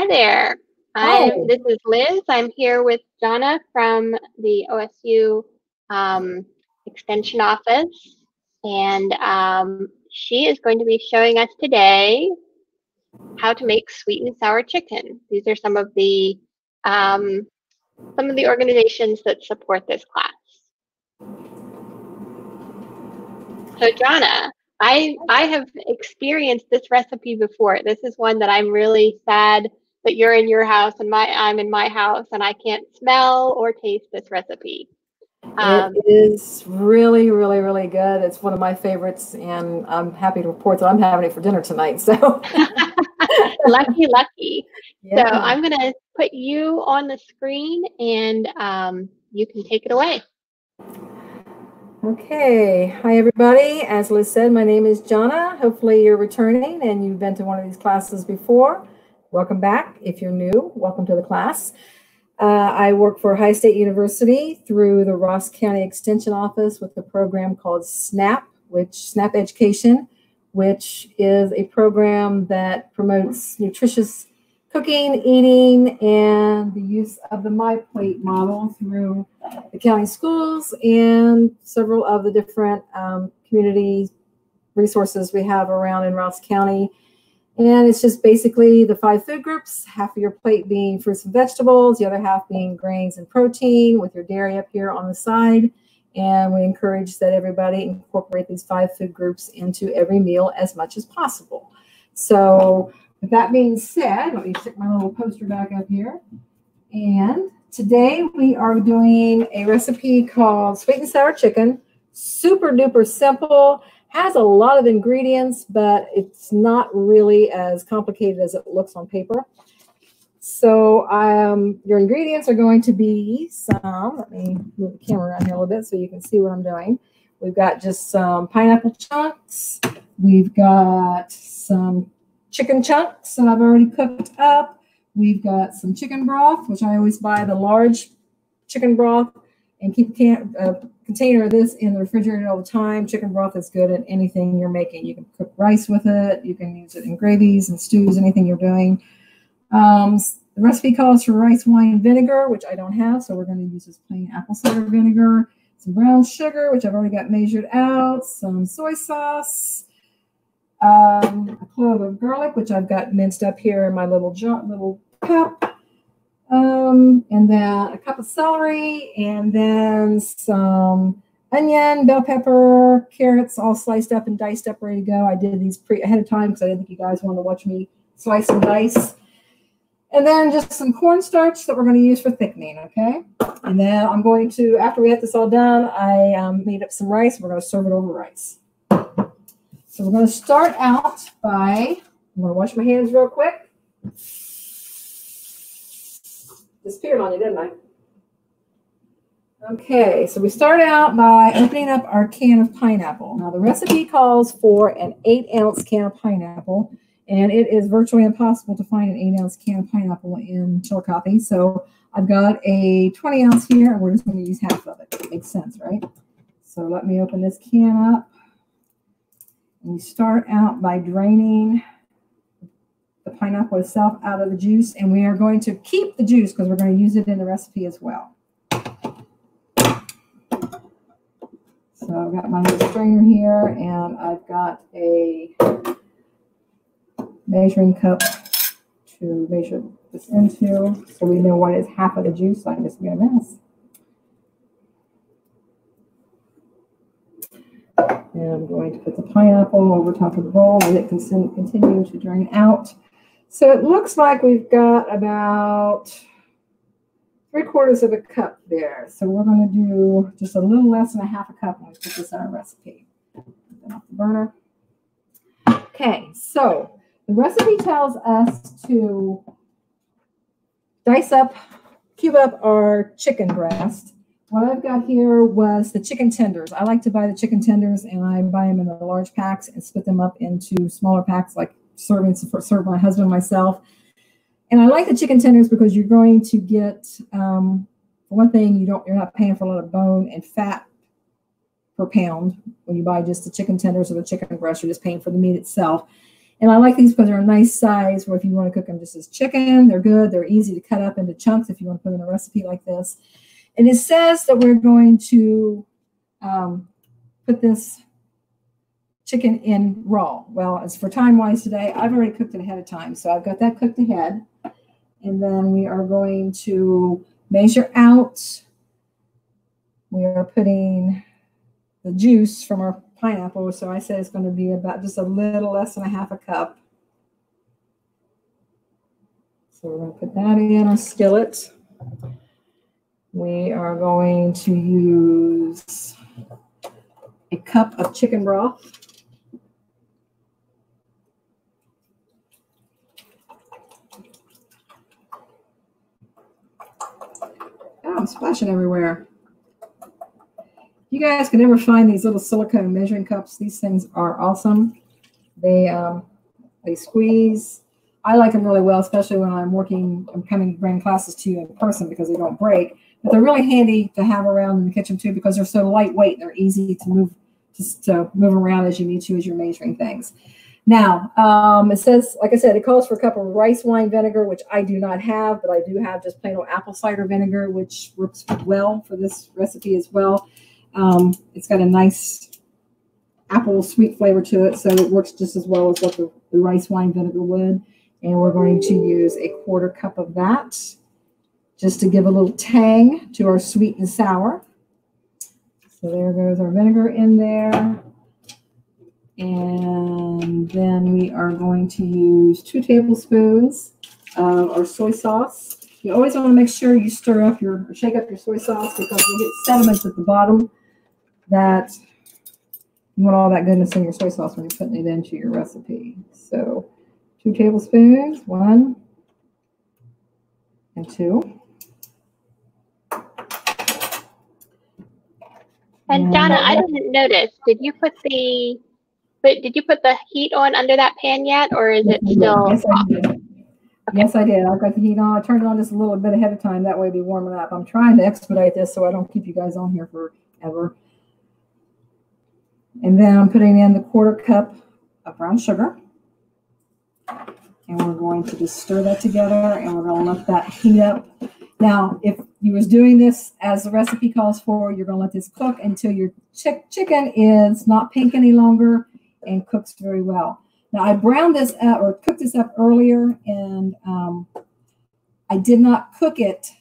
Hi there. Hi. This is Liz. I'm here with Jonna from the OSU Extension Office, and she is going to be showing us today how to make sweet and sour chicken. These are some of the organizations that support this class. So Jonna, I have experienced this recipe before. This is one that I'm really sad that you're in your house and I'm in my house and I can't smell or taste this recipe. It is really, really, really good. It's one of my favorites, and I'm happy to report that I'm having it for dinner tonight. So lucky, lucky. Yeah. So I'm going to put you on the screen and you can take it away. Okay. Hi, everybody. As Liz said, my name is Jonna. Hopefully you're returning and you've been to one of these classes before. Welcome back. If you're new, welcome to the class. I work for High State University through the Ross County Extension Office with a program called SNAP Education, which is a program that promotes nutritious cooking, eating, and the use of the My Plate model through the county schools and several of the different community resources we have around in Ross County. And it's just basically the 5 food groups, half of your plate being fruits and vegetables, the other half being grains and protein with your dairy up here on the side. And we encourage that everybody incorporate these 5 food groups into every meal as much as possible. So with that being said, let me stick my little poster back up here. And today we are doing a recipe called sweet and sour chicken. Super duper simple. Has a lot of ingredients, but it's not really as complicated as it looks on paper. So your ingredients are going to be some, let me move the camera around here a little bit so you can see what I'm doing. We've got just some pineapple chunks. We've got some chicken chunks that I've already cooked up. We've got some chicken broth, which I always buy the large chicken broth and keep a container of this in the refrigerator all the time. Chicken broth is good at anything you're making. You can cook rice with it. You can use it in gravies and stews, anything you're doing. The recipe calls for rice wine vinegar, which I don't have, so we're going to use this plain apple cider vinegar. Some brown sugar, which I've already got measured out. Some soy sauce. A clove of garlic, which I've got minced up here in my little cup. And then a cup of celery, and then some onion, bell pepper, carrots, all sliced up and diced up, ready to go. I did these ahead of time because I didn't think you guys wanted to watch me slice and dice. And then just some cornstarch that we're going to use for thickening, okay? And then I'm going to, after we have this all done, I made up some rice. We're going to serve it over rice. So we're going to start out by, I'm going to wash my hands real quick. Disappeared on you, didn't I? Okay, so we start out by opening up our can of pineapple. Now, the recipe calls for an 8-ounce can of pineapple, and it is virtually impossible to find an 8-ounce can of pineapple in Chillicothe. So I've got a 20-ounce here, and we're just going to use half of it. It makes sense, right? So let me open this can up. And we start out by draining the pineapple itself out of the juice, and we are going to keep the juice because we're going to use it in the recipe as well. So I've got my little strainer here, and I've got a measuring cup to measure this into, so we know what is half of the juice, so I just made a mess. And I'm going to put the pineapple over top of the bowl and it can continue to drain out. So it looks like we've got about 3/4 of a cup there. So we're going to do just a little less than a half a cup when we put this in our recipe. Put that off the burner. Okay, so the recipe tells us to cube up our chicken breast. What I've got here was the chicken tenders. I like to buy the chicken tenders, and I buy them in the large packs and split them up into smaller packs, like serve my husband and myself. And I like the chicken tenders because you're going to get, for one thing, you're not paying for a lot of bone and fat per pound when you buy just the chicken tenders or the chicken breast. You're just paying for the meat itself. And I like these because they're a nice size where if you want to cook them just as chicken, they're good. They're easy to cut up into chunks if you want to put in a recipe like this. And it says that we're going to put this chicken in raw. Well, as for time-wise today, I've already cooked it ahead of time. So I've got that cooked ahead. And then we are going to measure out. We are putting the juice from our pineapple. So I said it's going to be about just a little less than a half a cup. So we're going to put that in our skillet. We are going to use a cup of chicken broth. Oh, I'm splashing everywhere. You guys can never find these little silicone measuring cups. These things are awesome. They squeeze. I like them really well, especially when I'm coming to bring classes to you in person because they don't break. But they're really handy to have around in the kitchen too because they're so lightweight. They're easy to move around as you need to as you're measuring things. Now, it says, like I said, it calls for a cup of rice wine vinegar, which I do not have, but I do have just plain old apple cider vinegar, which works well for this recipe as well. It's got a nice apple sweet flavor to it, so it works just as well as what the rice wine vinegar would. And we're going to use a 1/4 cup of that just to give a little tang to our sweet and sour. So there goes our vinegar in there. And then we are going to use 2 tablespoons of our soy sauce. You always want to make sure you shake up your soy sauce because you'll get sediments at the bottom that you want all that goodness in your soy sauce when you're putting it into your recipe. So 2 tablespoons, 1 and 2. And Donna, I didn't notice. Did you put the heat on under that pan yet, or is it still? Yes, I did. Okay. Yes, I did. I've got the heat on. I turned it on just a little bit ahead of time. That way it'll be warming up. I'm trying to expedite this so I don't keep you guys on here forever. And then I'm putting in the 1/4 cup of brown sugar. And we're going to just stir that together and we're going to let that heat up. Now, if you was doing this as the recipe calls for, you're going to let this cook until your chicken is not pink any longer and cooks very well. Now, I browned this up or cooked this up earlier, and I did not cook it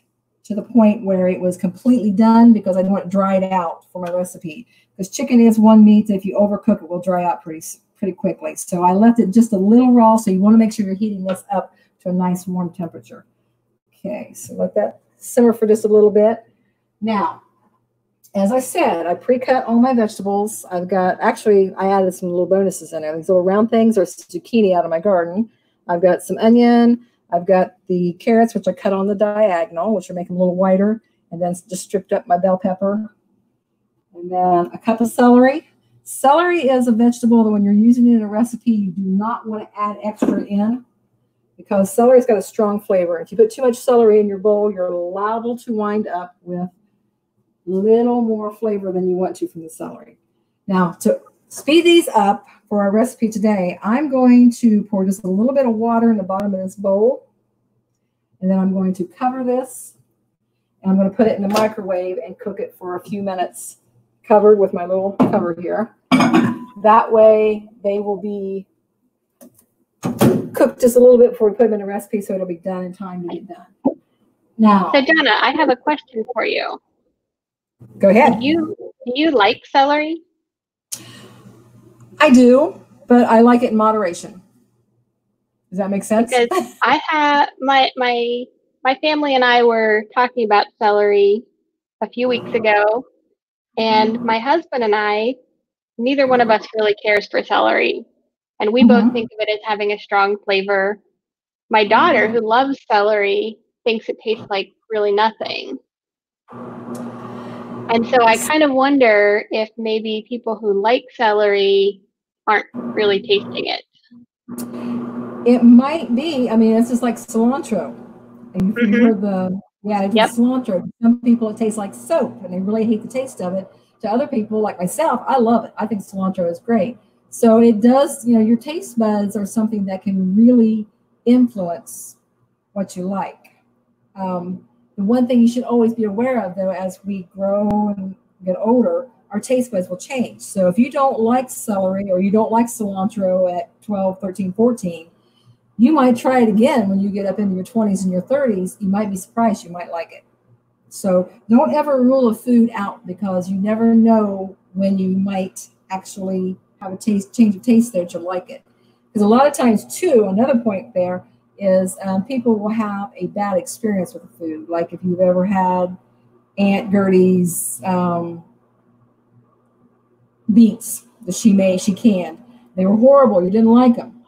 to the point where it was completely done because I didn't want it dried out for my recipe. Because chicken is one meat that if you overcook it will dry out pretty quickly. So I left it just a little raw. So you want to make sure you're heating this up to a nice warm temperature. Okay, so let that simmer for just a little bit. Now, as I said, I pre-cut all my vegetables. I added some little bonuses in there. These little round things are zucchini out of my garden. I've got some onion. I've got the carrots, which I cut on the diagonal, which are making them a little whiter. And then just stripped up my bell pepper. And then a cup of celery. Celery is a vegetable that when you're using it in a recipe, you do not want to add extra in because celery's got a strong flavor. If you put too much celery in your bowl, you're liable to wind up with little more flavor than you want to from the celery. Now, to speed these up for our recipe today, I'm going to pour just a little bit of water in the bottom of this bowl. And then I'm going to cover this. And I'm going to put it in the microwave and cook it for a few minutes, covered with my little cover here. That way, they will be cooked just a little bit before we put them in a recipe, so it'll be done in time to get done. Now, So Donna, I have a question for you. Go ahead. Do you like celery? I do, but I like it in moderation. Does that make sense? Because I have my family and I were talking about celery a few weeks ago, and my husband and I, neither one of us really cares for celery, and we both think of it as having a strong flavor. My daughter, who loves celery, thinks it tastes like really nothing. And so I kind of wonder if maybe people who like celery aren't really tasting it. It might be. I mean, it's just like cilantro. And you've heard cilantro. Some people it tastes like soap and they really hate the taste of it. To other people, like myself, I love it. I think cilantro is great. So it does, your taste buds are something that can really influence what you like. The one thing you should always be aware of, though, as we grow and get older, our taste buds will change. So if you don't like celery or you don't like cilantro at 12, 13, 14, you might try it again when you get up into your 20s and your 30s. You might be surprised you might like it. So don't ever rule a food out, because you never know when you might actually have a change of taste there to like it. Because a lot of times, too, another point there is people will have a bad experience with the food. Like if you've ever had Aunt Gertie's beets that she canned. They were horrible. You didn't like them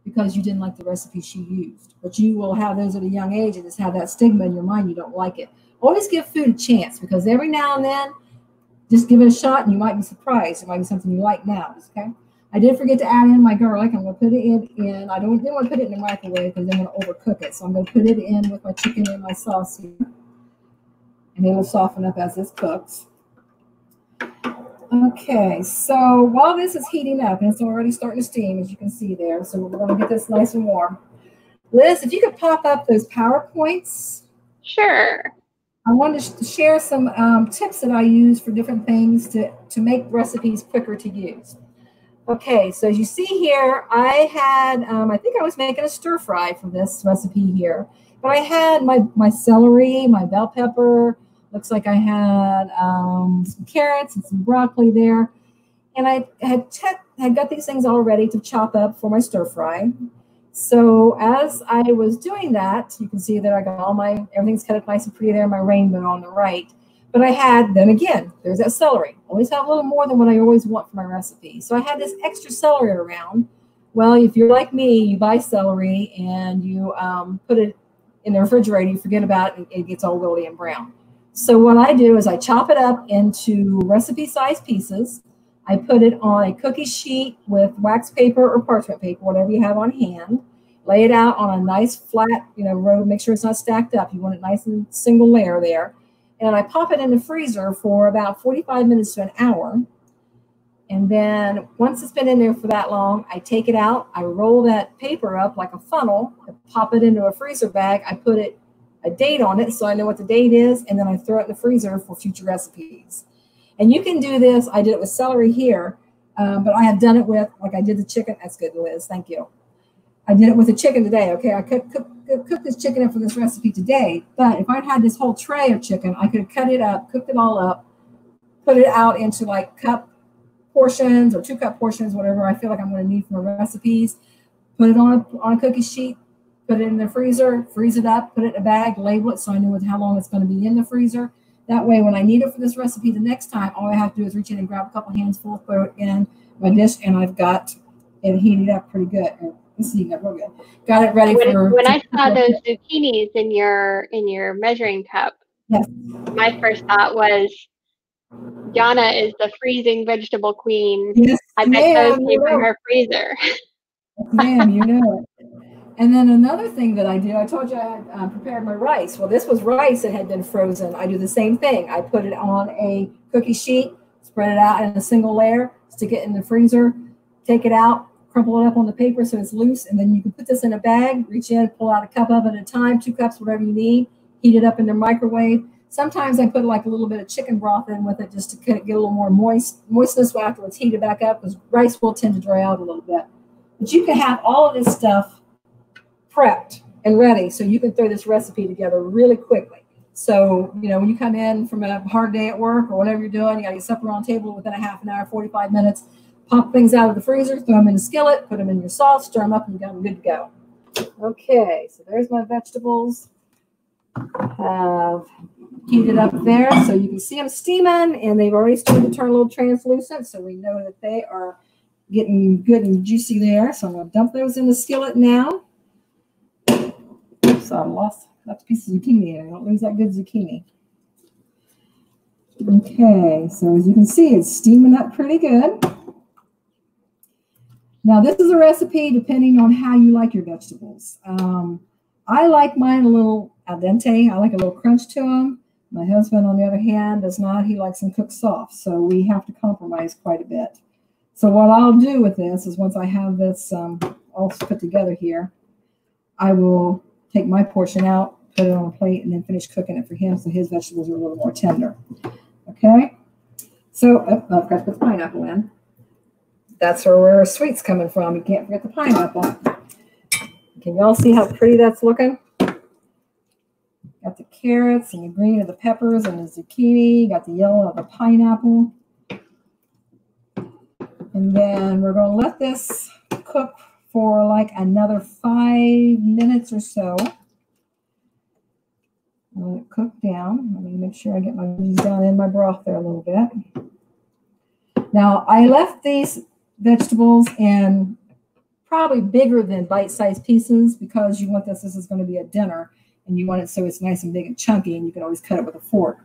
because you didn't like the recipe she used. But you will have those at a young age and just have that stigma in your mind. You don't like it. Always give food a chance, because every now and then, just give it a shot and you might be surprised. It might be something you like now. Okay. I did forget to add in my garlic. I'm going to put it in. I didn't want to put it in the microwave because I'm going to overcook it. So I'm going to put it in with my chicken and my sauce here. And it will soften up as this cooks. Okay, so while this is heating up, and it's already starting to steam, as you can see there, so we're going to get this nice and warm. Liz, if you could pop up those PowerPoints. Sure. I wanted to share some tips that I use for different things to make recipes quicker to use. Okay, so as you see here, I had, I think I was making a stir fry for this recipe here, but I had my celery, my bell pepper. Looks like I had some carrots and some broccoli there. And I had got these things all ready to chop up for my stir fry. So as I was doing that, you can see that I got everything's cut up nice and pretty there, my rainbow on the right. But I had, then again, there's that celery. Always have a little more than what I always want for my recipe. So I had this extra celery around. Well, if you're like me, you buy celery and you put it in the refrigerator, you forget about it, and it gets all wilty and brown. So what I do is I chop it up into recipe-sized pieces. I put it on a cookie sheet with wax paper or parchment paper, whatever you have on hand. Lay it out on a nice flat, row. Make sure it's not stacked up. You want it nice and single layer there. And I pop it in the freezer for about 45 minutes to an hour. And then once it's been in there for that long, I take it out. I roll that paper up like a funnel. I pop it into a freezer bag. I put a date on it so I know what the date is, and then I throw it in the freezer for future recipes. And you can do this. I did it with celery here, but I have done it with, like I did the chicken. That's good, Liz. Thank you. I did it with the chicken today. Okay, I could cook this chicken up for this recipe today, but if I'd had this whole tray of chicken, I could cut it up, cooked it all up, put it out into like cup portions or 2-cup portions, whatever I feel like I'm going to need for my recipes. Put it on a cookie sheet. Put it in the freezer, freeze it up, put it in a bag, label it so I know how long it's going to be in the freezer. That way, when I need it for this recipe the next time, all I have to do is reach in and grab a couple handfuls, throw it in my dish, and I've got it heated up pretty good. It's heating up real good. Got it ready for. When I saw those zucchinis in your measuring cup, yes, my first thought was, Jana is the freezing vegetable queen. Yes, I bet those came from her freezer. Ma'am, you know it. And then another thing that I do, I told you I had prepared my rice. Well, this was rice that had been frozen. I do the same thing. I put it on a cookie sheet, spread it out in a single layer, stick it in the freezer, take it out, crumple it up on the paper so it's loose, and then you can put this in a bag, reach in, pull out a cup of it at a time, 2 cups, whatever you need, heat it up in the microwave. Sometimes I put like a little bit of chicken broth in with it just to get a little more moistness after it's heated back up, because rice will tend to dry out a little bit. But you can have all of this stuff prepped and ready so you can throw this recipe together really quickly. So, when you come in from a hard day at work or whatever you're doing, you got your supper on table within a half an hour, 45 minutes, pop things out of the freezer, throw them in the skillet, put them in your sauce, stir them up, and you got them good to go. Okay, so there's my vegetables. Have heated up there so you can see them steaming, and they've already started to turn a little translucent, so we know that they are getting good and juicy there. So I'm going to dump those in the skillet now. So I lost a piece of zucchini. I don't lose that good zucchini. Okay, so as you can see, it's steaming up pretty good. Now, this is a recipe depending on how you like your vegetables. I like mine a little al dente. I like a little crunch to them. My husband, on the other hand, does not. He likes them cooked soft, so we have to compromise quite a bit. So what I'll do with this is once I have this all put together here, I will take my portion out, put it on a plate, and then finish cooking it for him so his vegetables are a little more tender. Okay? So I've got to put the pineapple in. That's where our sweet's coming from. You can't forget the pineapple. Can y'all see how pretty that's looking? Got the carrots and the green of the peppers and the zucchini. Got the yellow of the pineapple. And then we're going to let this cook for like another 5 minutes or so. Let it cook down. Let me make sure I get my veggies down in my broth there a little bit. Now, I left these vegetables in probably bigger than bite-sized pieces because you want this is going to be a dinner, and you want it so it's nice and big and chunky, and you can always cut it with a fork.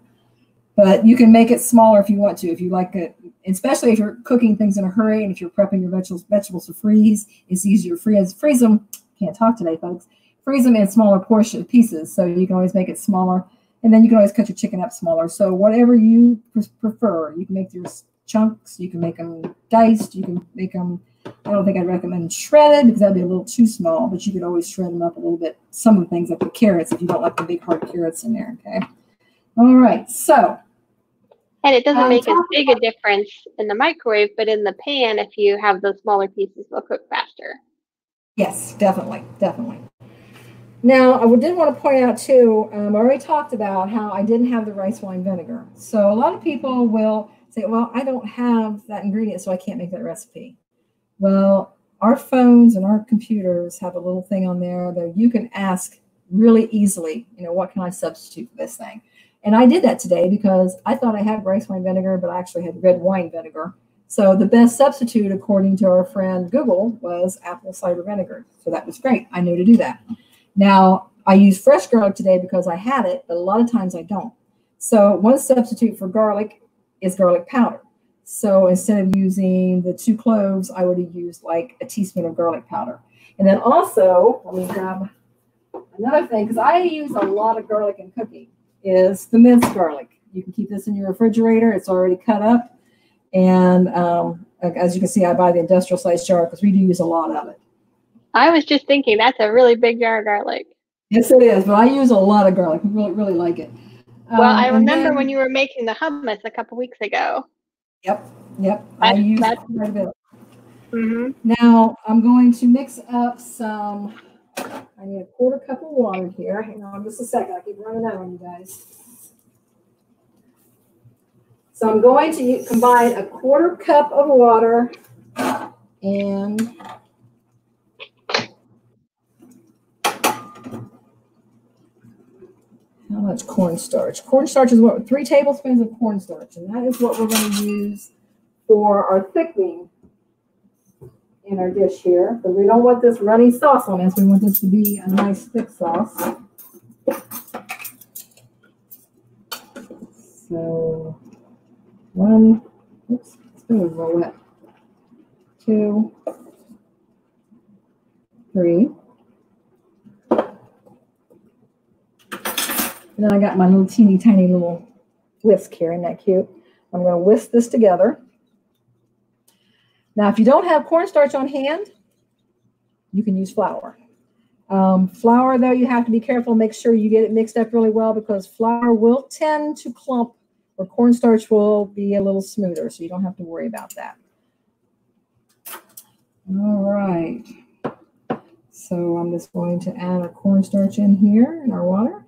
But you can make it smaller if you want to, if you like it, especially if you're cooking things in a hurry and if you're prepping your vegetables to freeze. It's easier to freeze them. Can't talk today, folks. Freeze them in smaller portion pieces, so you can always make it smaller. And then you can always cut your chicken up smaller. So whatever you prefer, you can make your chunks, you can make them diced, you can make them, I don't think I'd recommend shredded because that'd be a little too small, but you could always shred them up a little bit. Some of the things like the carrots, if you don't like the big hard carrots in there, okay? All right, so. And it doesn't make as big a difference in the microwave, but in the pan, if you have those smaller pieces, they'll cook faster. Yes, definitely, definitely. Now, I did want to point out, too, I already talked about how I didn't have the rice wine vinegar. So a lot of people will say, well, I don't have that ingredient, so I can't make that recipe. Well, our phones and our computers have a little thing on there that you can ask really easily, what can I substitute for this thing? And I did that today because I thought I had rice wine vinegar, but I actually had red wine vinegar. So the best substitute, according to our friend Google, was apple cider vinegar. So that was great. I knew to do that. Now, I used fresh garlic today because I had it, but a lot of times I don't. So one substitute for garlic is garlic powder. So instead of using the 2 cloves, I would have used like a teaspoon of garlic powder. And then also, let me grab another thing, because I use a lot of garlic in cooking, is the minced garlic. You can keep this in your refrigerator. It's already cut up. And as you can see, I buy the industrial size jar because we do use a lot of it. I was just thinking that's a really big jar of garlic. Yes, it is, but I use a lot of garlic. I really, really like it. Well, I remember when you were making the hummus a couple weeks ago. Yep. I use quite a bit. Mm-hmm. Now, I'm going to mix up some, I need a 1/4 cup of water here. Hang on just a second. I keep running out on you guys. So I'm going to combine a 1/4 cup of water and how much cornstarch? Cornstarch is 3 tablespoons of cornstarch, and that is what we're going to use for our thickening in our dish here. But we don't want this runny sauce on us. We want this to be a nice thick sauce. So 1, oops, it's going to roll it. 2, 3. And then I got my little teeny tiny little whisk here. Isn't that cute? I'm going to whisk this together. Now, if you don't have cornstarch on hand, you can use flour. Flour, though, you have to be careful. Make sure you get it mixed up really well because flour will tend to clump or cornstarch will be a little smoother, so you don't have to worry about that. All right. So I'm just going to add our cornstarch in here in our water.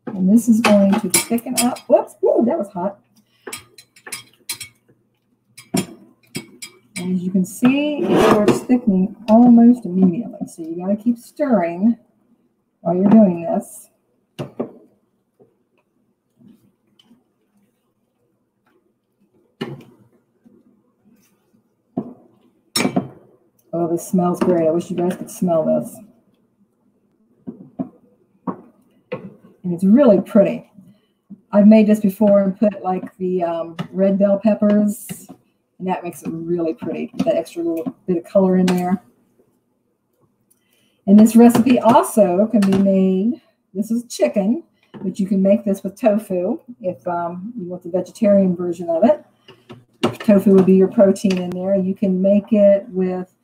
And this is going to thicken up. Whoops, whoa, that was hot. As you can see, it starts thickening almost immediately. So you got to keep stirring while you're doing this. Oh, this smells great. I wish you guys could smell this. And it's really pretty. I've made this before and put like the red bell peppers, and that makes it really pretty. That extra little bit of color in there. And this recipe also can be made, this is chicken, but you can make this with tofu if you want the vegetarian version of it. tofu would be your protein in there. You can make it with,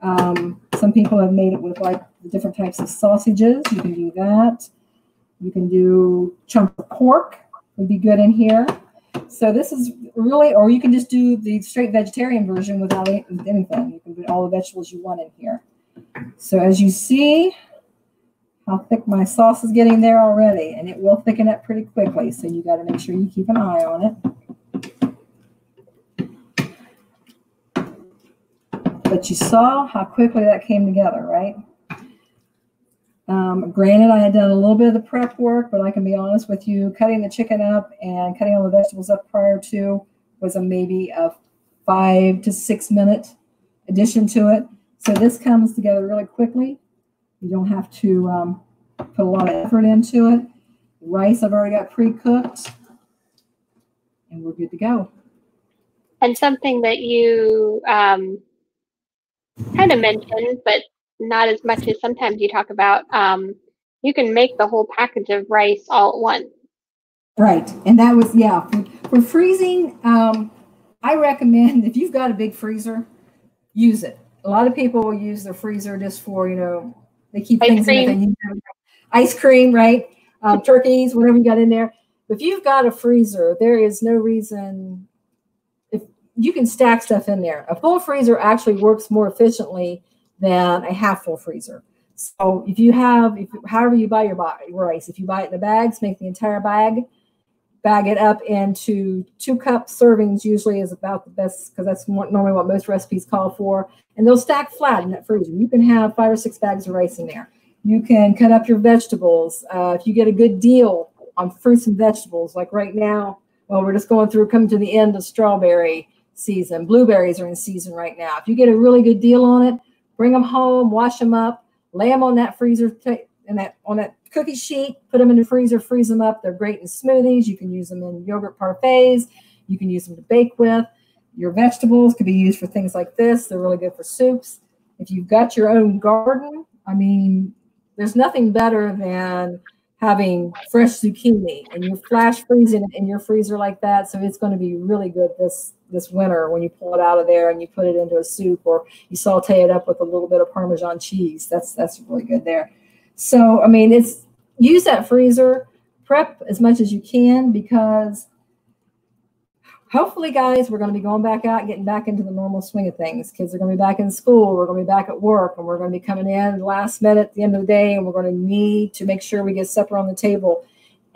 some people have made it with like the different types of sausages. You can do that. You can do chunk of pork would be good in here. So this is really, or you can just do the straight vegetarian version without anything. You can put all the vegetables you want in here. So as you see how thick my sauce is getting there already, and it will thicken up pretty quickly. So you got to make sure you keep an eye on it. But you saw how quickly that came together, right? Granted, I had done a little bit of the prep work, but I can be honest with you, cutting the chicken up and cutting all the vegetables up prior to was maybe a 5 to 6 minute addition to it. So this comes together really quickly. You don't have to put a lot of effort into it. The rice I've already got pre-cooked, and we're good to go. And something that you kind of mentioned, but not as much as sometimes you talk about, you can make the whole package of rice all at once. Right. And that was, yeah, for freezing, I recommend if you've got a big freezer, use it. A lot of people will use their freezer just for, they keep things in it. Ice cream, right? Turkeys, whatever you got in there. If you've got a freezer, there is no reason, if you can stack stuff in there. A full freezer actually works more efficiently than a half full freezer. So if you have, however you buy your rice, if you buy it in the bags, make the entire bag it up into 2-cup servings, usually is about the best, because that's normally what most recipes call for. And they'll stack flat in that freezer. You can have 5 or 6 bags of rice in there. You can cut up your vegetables. If you get a good deal on fruits and vegetables, like right now, well, we're just coming to the end of strawberry season. Blueberries are in season right now. If you get a really good deal on it, bring them home, wash them up, lay them on that freezer, on that cookie sheet, put them in the freezer, freeze them up. They're great in smoothies. You can use them in yogurt parfaits. You can use them to bake with. Your vegetables could be used for things like this. They're really good for soups. If you've got your own garden, I mean, there's nothing better than having fresh zucchini, and you're flash freezing it in your freezer like that. So it's going to be really good this winter when you pull it out of there and you put it into a soup, or you saute it up with a little bit of Parmesan cheese. That's really good there. So, I mean, use that freezer, prep as much as you can, because hopefully, guys, we're going to be going back out and getting back into the normal swing of things. Kids are going to be back in school. We're going to be back at work, and we're going to be coming in last minute at the end of the day, and we're going to need to make sure we get supper on the table.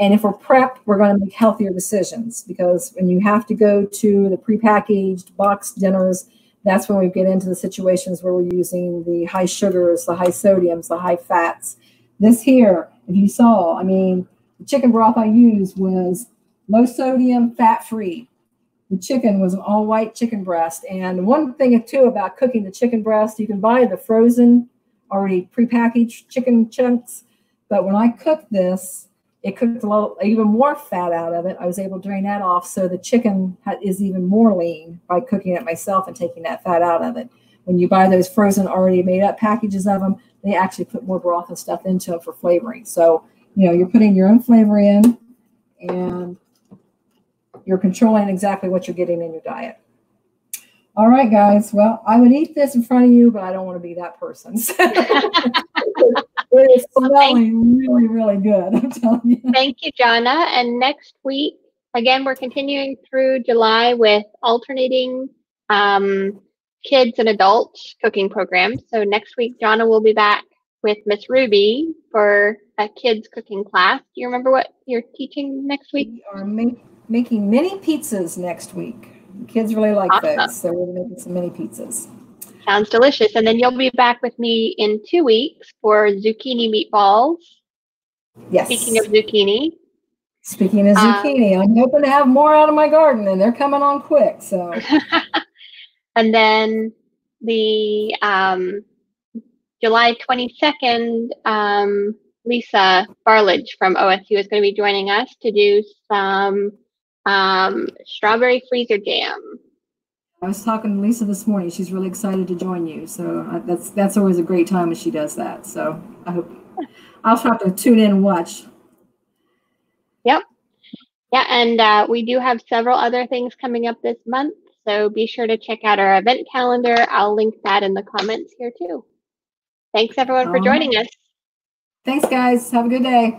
And if we're prepped, we're going to make healthier decisions, because when you have to go to the prepackaged boxed dinners, that's when we get into the situations where we're using the high sugars, the high sodiums, the high fats. This here, if you saw, I mean, the chicken broth I used was low sodium, fat-free. The chicken was an all-white chicken breast. And one thing, too, about cooking the chicken breast, you can buy the frozen, already prepackaged chicken chunks. But when I cooked this, it cooked a little, even more fat out of it. I was able to drain that off, so the chicken is even more lean by cooking it myself and taking that fat out of it. When you buy those frozen, already made-up packages of them, they actually put more broth and stuff into them for flavoring. So, you're putting your own flavor in, and you're controlling exactly what you're getting in your diet. All right, guys. Well, I would eat this in front of you, but I don't want to be that person. So it is smelling really, really good, I'm telling you. Thank you, Jonna. And next week, again, we're continuing through July with alternating kids and adults cooking programs. So next week, Jonna will be back with Miss Ruby for a kids cooking class. Do you remember what you're teaching next week? We are making mini pizzas next week. The kids really like those, so we're making some mini pizzas. Sounds delicious. And then you'll be back with me in 2 weeks for zucchini meatballs. Yes. Speaking of zucchini, I'm hoping to have more out of my garden, and they're coming on quick. So. And then the July 22nd, Lisa Barlage from OSU is going to be joining us to do some strawberry freezer jam. I was talking to Lisa this morning. She's really excited to join you. So that's always a great time when she does that. So I hope I'll try to tune in and watch. Yep. Yeah, and we do have several other things coming up this month. So be sure to check out our event calendar. I'll link that in the comments here too. Thanks everyone for joining us. Thanks, guys. Have a good day.